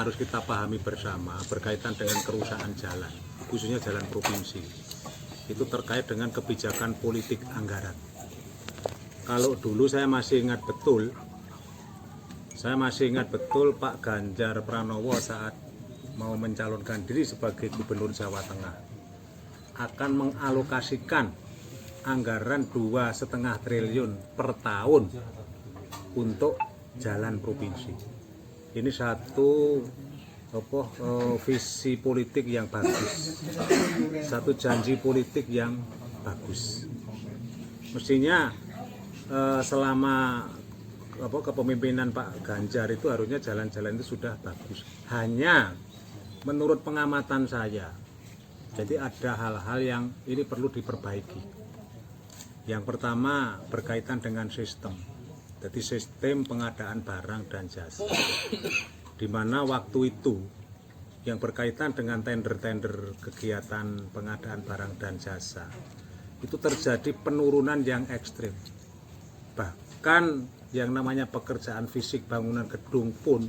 pertama harus kita pahami bersama berkaitan dengan kerusakan jalan, khususnya jalan provinsi. Itu terkait dengan kebijakan politik anggaran. Kalau dulu saya masih ingat betul Pak Ganjar Pranowo saat mau mencalonkan diri sebagai Gubernur Jawa Tengah akan mengalokasikan anggaran 2,5 triliun per tahun untuk jalan provinsi. Ini satu visi politik yang bagus, satu janji politik yang bagus. Mestinya selama kepemimpinan Pak Ganjar itu harusnya jalan-jalan itu sudah bagus. Hanya menurut pengamatan saya, jadi ada hal-hal yang ini perlu diperbaiki. Yang pertama berkaitan dengan sistem. Jadi sistem pengadaan barang dan jasa. Di mana waktu itu yang berkaitan dengan tender-tender kegiatan pengadaan barang dan jasa itu terjadi penurunan yang ekstrim. Bahkan yang namanya pekerjaan fisik bangunan gedung pun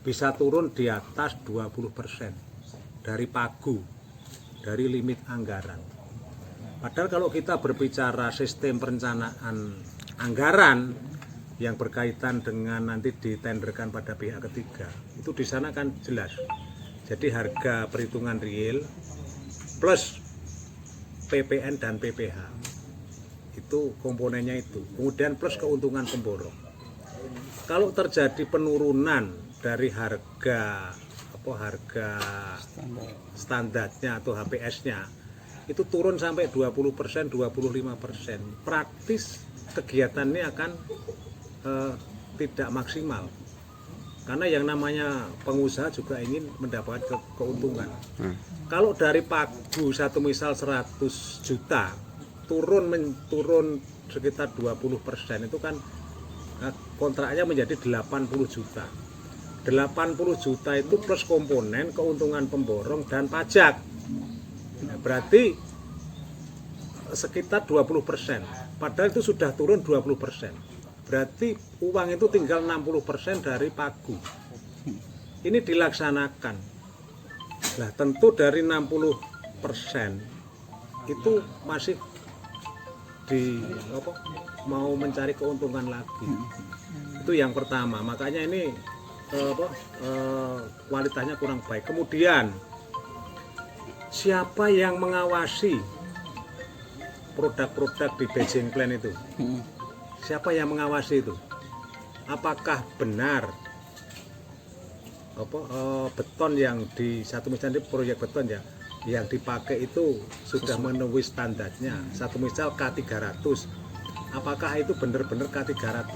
bisa turun di atas 20% dari pagu, dari limit anggaran. Padahal kalau kita berbicara sistem perencanaan anggaran yang berkaitan dengan nanti ditenderkan pada pihak ketiga, itu di sana kan jelas. Jadi harga perhitungan real plus PPN dan PPH. Itu komponennya itu. Kemudian plus keuntungan pemborong. Kalau terjadi penurunan dari harga standarnya atau HPS-nya itu turun sampai 20%, 25%. Praktis kegiatannya akan tidak maksimal. Karena yang namanya pengusaha juga ingin mendapatkan keuntungan. Kalau dari pagu satu misal 100 juta turun sekitar 20%, itu kan kontraknya menjadi 80 juta. 80 juta itu plus komponen keuntungan pemborong dan pajak. Nah, berarti sekitar 20%. Padahal itu sudah turun 20%. Berarti uang itu tinggal 60% dari pagu. Ini dilaksanakan. Nah, tentu dari 60% itu masih mau mencari keuntungan lagi. Itu yang pertama. Makanya ini kualitasnya kurang baik. Kemudian siapa yang mengawasi produk-produk di Beijing Plan itu? Siapa yang mengawasi itu? Apakah benar beton yang di satu misalnya proyek beton ya yang dipakai itu sudah memenuhi standarnya? Satu misal K300, apakah itu benar-benar K300?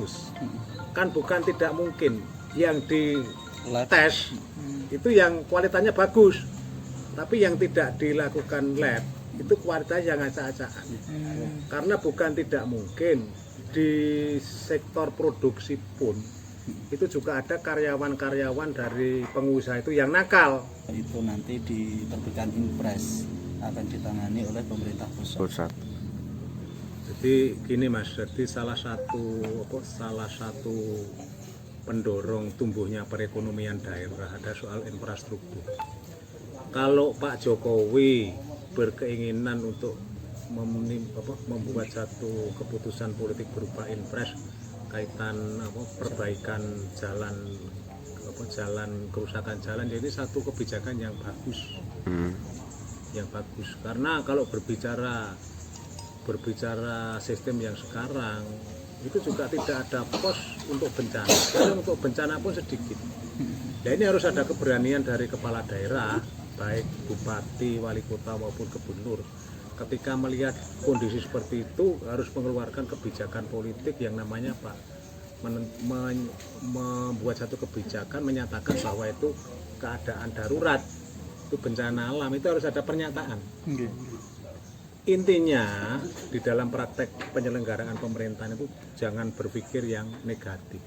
Kan bukan tidak mungkin yang di tes itu yang kualitasnya bagus. Tapi yang tidak dilakukan lab itu kualitasnya yang acak-acakan. Karena bukan tidak mungkin di sektor produksi pun itu juga ada karyawan-karyawan dari pengusaha itu yang nakal. Itu nanti diterbitkan impres akan ditangani oleh pemerintah pusat. Jadi gini Mas, jadi salah satu pendorong tumbuhnya perekonomian daerah ada soal infrastruktur. Kalau Pak Jokowi berkeinginan untuk membuat satu keputusan politik berupa impres kaitan perbaikan jalan kerusakan jalan, jadi satu kebijakan yang bagus. Yang bagus karena kalau berbicara sistem yang sekarang itu juga tidak ada pos untuk bencana. Karena untuk bencana pun sedikit. Nah, ini harus ada keberanian dari kepala daerah, baik bupati, wali kota maupun gubernur. Ketika melihat kondisi seperti itu harus mengeluarkan kebijakan politik yang namanya membuat satu kebijakan menyatakan bahwa itu keadaan darurat, itu bencana alam, itu harus ada pernyataan. Intinya di dalam praktek penyelenggaraan pemerintahan itu jangan berpikir yang negatif.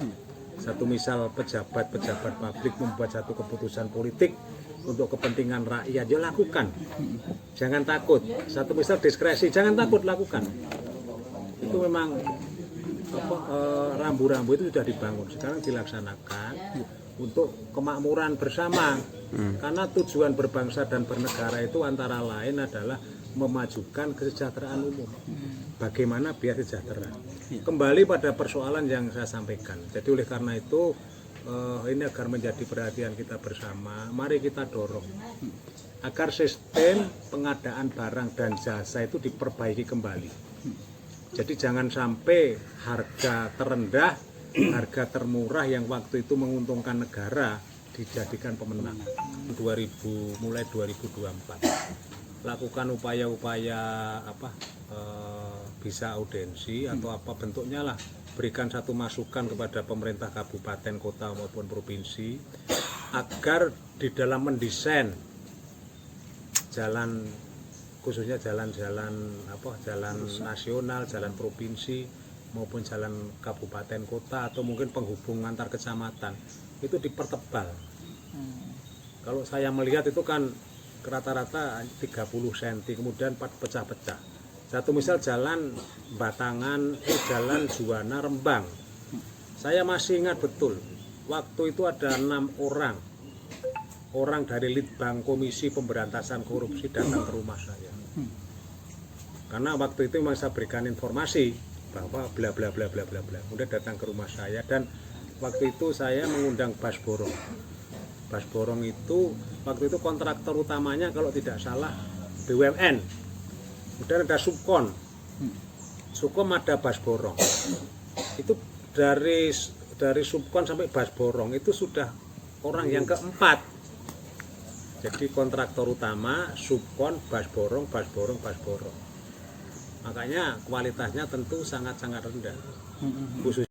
Satu misal pejabat-pejabat publik membuat satu keputusan politik untuk kepentingan rakyat, ya lakukan. Jangan takut. Satu misal diskresi, jangan takut, lakukan. Itu memang rambu-rambu itu sudah dibangun, sekarang dilaksanakan. untuk kemakmuran bersama. Karena tujuan berbangsa dan bernegara itu antara lain adalah memajukan kesejahteraan umum. Bagaimana biar sejahtera. Kembali pada persoalan yang saya sampaikan. Jadi oleh karena itu ini agar menjadi perhatian kita bersama, mari kita dorong agar sistem pengadaan barang dan jasa itu diperbaiki kembali. Jadi jangan sampai harga terendah, harga termurah yang waktu itu menguntungkan negara dijadikan pemenang. Mulai 2024 lakukan upaya-upaya bisa audiensi atau apa bentuknya lah, berikan satu masukan kepada pemerintah kabupaten, kota maupun provinsi agar di dalam mendesain jalan, khususnya jalan-jalan jalan nasional, jalan provinsi maupun jalan kabupaten kota atau mungkin penghubung antar kecamatan itu dipertebal. Kalau saya melihat itu kan rata-rata 30 cm kemudian pecah-pecah. Satu misal jalan Batangan, jalan Juwana Rembang. Saya masih ingat betul waktu itu ada 6 orang dari Litbang Komisi Pemberantasan Korupsi datang ke rumah saya. Karena waktu itu memang saya berikan informasi bahwa bla bla bla bla bla bla. Kemudian datang ke rumah saya dan waktu itu saya mengundang Bas Borong. Bas Borong itu waktu itu kontraktor utamanya kalau tidak salah BUMN. Kemudian ada Subkon. Subkon ada Bas Borong. Itu dari Subkon sampai Bas Borong itu sudah orang yang keempat. Jadi kontraktor utama, Subkon, Bas Borong, Bas Borong, Bas Borong. Makanya kualitasnya tentu sangat-sangat rendah. Khusus